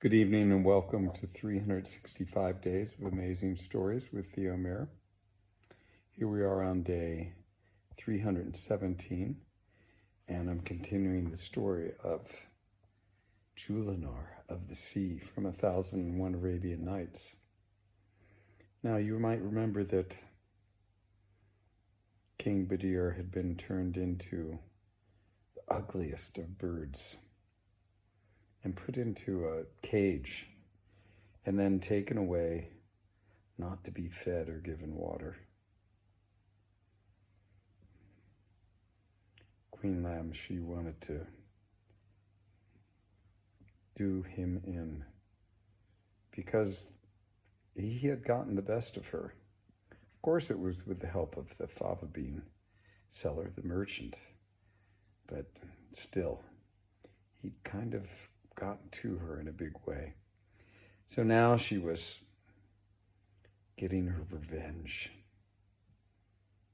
Good evening and welcome to 365 Days of Amazing Stories with Theo Mayer. Here we are on day 317, and I'm continuing the story of Jullanar of the Sea from 1001 Arabian Nights. Now, you might remember that King Badir had been turned into the ugliest of birds and put into a cage and then taken away, not to be fed or given water. Queen Lamb, she wanted to do him in because he had gotten the best of her. Of course, it was with the help of the fava bean seller, the merchant, but still, he'd kind of gotten to her in a big way. So now she was getting her revenge,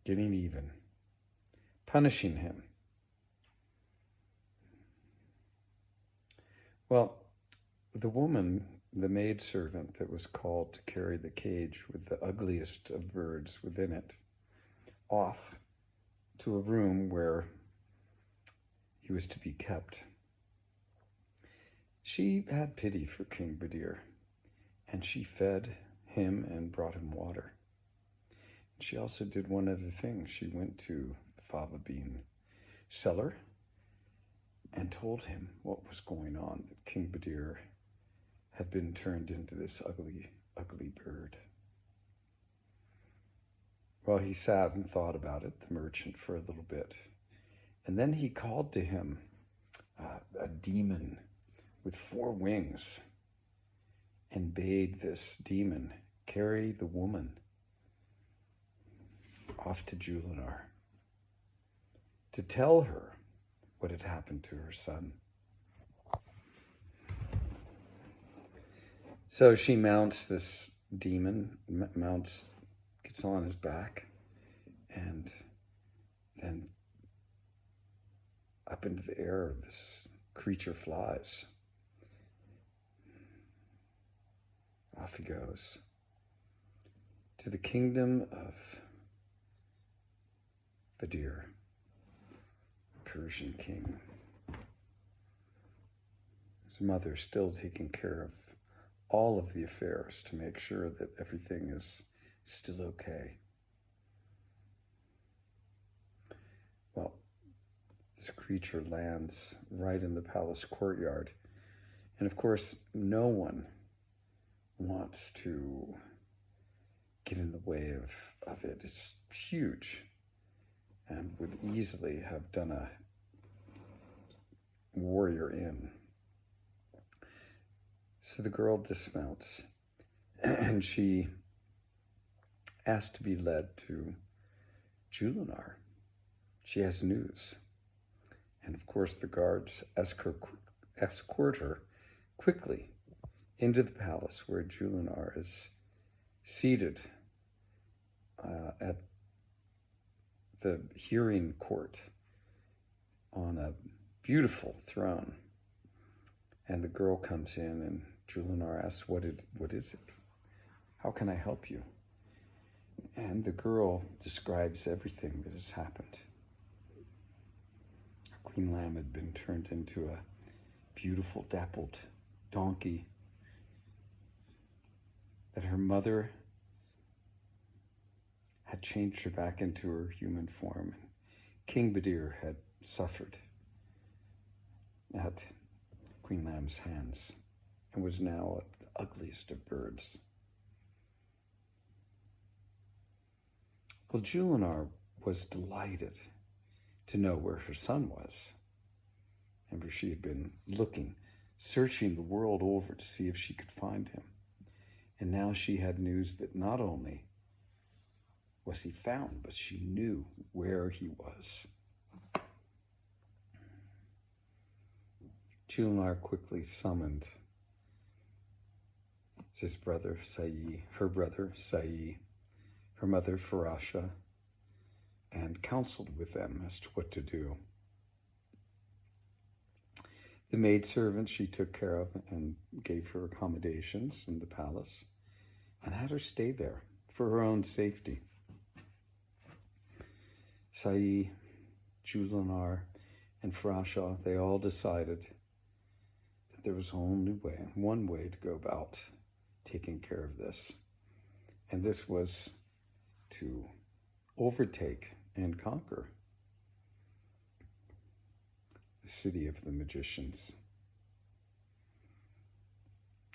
getting even, punishing him. Well, the woman, the maidservant that was called to carry the cage with the ugliest of birds within it, off to a room where he was to be kept. She had pity for King Badir, and she fed him and brought him water. And she also did one other thing. She went to the fava bean seller and told him what was going on, that King Badir had been turned into this ugly, ugly bird. Well, he sat and thought about it, the merchant, for a little bit. And then he called to him a demon with 4 wings, and bade this demon carry the woman off to Jullanar to tell her what had happened to her son. So she mounts this demon, gets on his back, and then up into the air this creature flies. Off he goes to the kingdom of Badir, the Persian king. His mother still taking care of all of the affairs to make sure that everything is still okay. Well, this creature lands right in the palace courtyard. And of course, no one wants to get in the way of it. It's huge and would easily have done a warrior in. So the girl dismounts and she asked to be led to Jullanar. She has news. And of course the guards escort her quickly into the palace where Jullanar is seated at the hearing court on a beautiful throne. And the girl comes in and Jullanar asks, what is it? How can I help you? And the girl describes everything that has happened. Queen Lamb had been turned into a beautiful dappled donkey, that her mother had changed her back into her human form. And King Badir had suffered at Queen Lamb's hands and was now the ugliest of birds. Well, Jullanar was delighted to know where her son was, and where she had been looking, searching the world over to see if she could find him. And now she had news that not only was he found, but she knew where he was. Jullanar quickly summoned his brother Sa'i, her brother Sa'i, her mother Farasha, and counseled with them as to what to do. The maidservant she took care of and gave her accommodations in the palace and had her stay there for her own safety. Sa'i, Jullanar, and Farasha, they all decided that there was only one way to go about taking care of this. And this was to overtake and conquer the city of the magicians.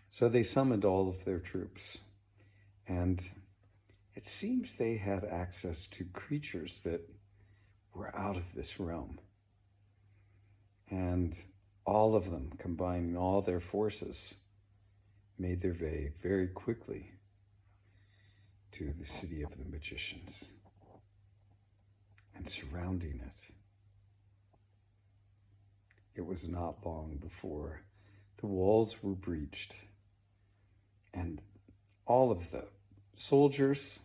So they summoned all of their troops, and it seems they had access to creatures that were out of this realm. And all of them, combining all their forces, made their way very quickly to the city of the magicians and surrounding it. It was not long before the walls were breached and all of the soldiers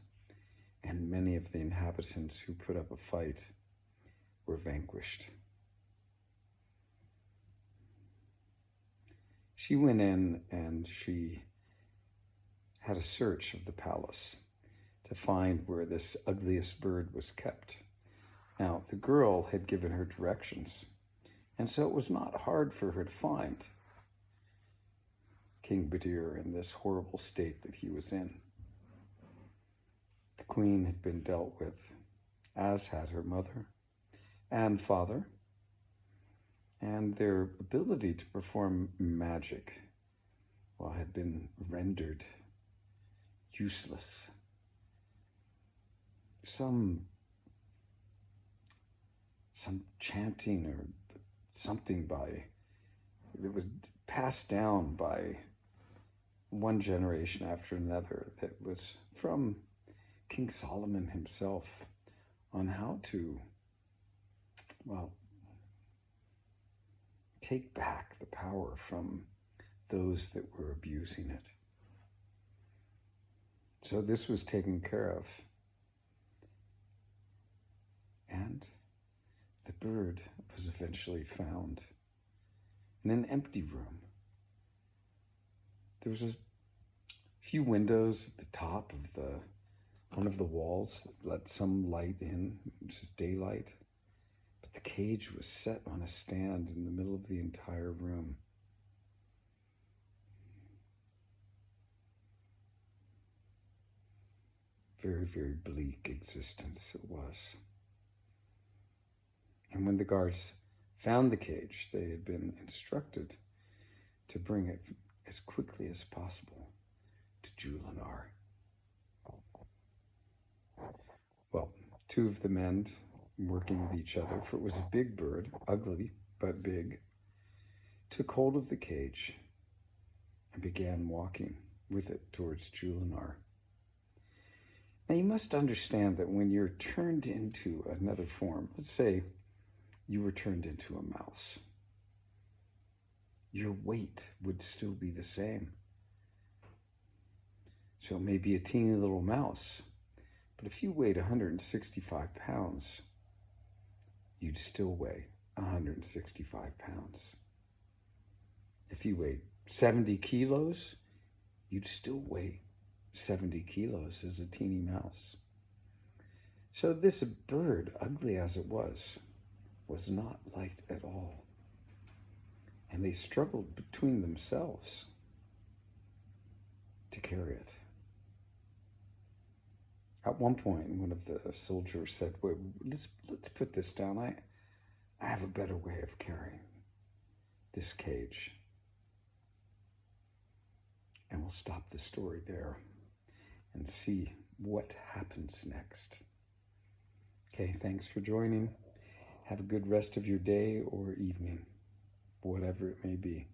and many of the inhabitants who put up a fight were vanquished. She went in and she had a search of the palace to find where this ugliest bird was kept. Now, the girl had given her directions, and so it was not hard for her to find King Badir in this horrible state that he was in. The queen had been dealt with, as had her mother and father, and their ability to perform magic, well, had been rendered useless. Some chanting or something that was passed down by one generation after another that was from King Solomon himself on how to, well, take back the power from those that were abusing it. So this was taken care of. And the bird was eventually found in an empty room. There was a few windows at the top of one of the walls that let some light in, which is daylight. But the cage was set on a stand in the middle of the entire room. Very, very bleak existence it was. And when the guards found the cage, they had been instructed to bring it as quickly as possible to Jullanar. Well, two of the men working with each other, for it was a big bird, ugly but big, took hold of the cage and began walking with it towards Jullanar. Now you must understand that when you're turned into another form, let's say you were turned into a mouse, your weight would still be the same. So it may be a teeny little mouse, but if you weighed 165 pounds, you'd still weigh 165 pounds. If you weighed 70 kilos, you'd still weigh 70 kilos as a teeny mouse. So this bird, ugly as it was not light at all. And they struggled between themselves to carry it. At one point, one of the soldiers said, "Wait, let's put this down. I have a better way of carrying this cage." And we'll stop the story there and see what happens next. Okay, thanks for joining. Have a good rest of your day or evening, whatever it may be.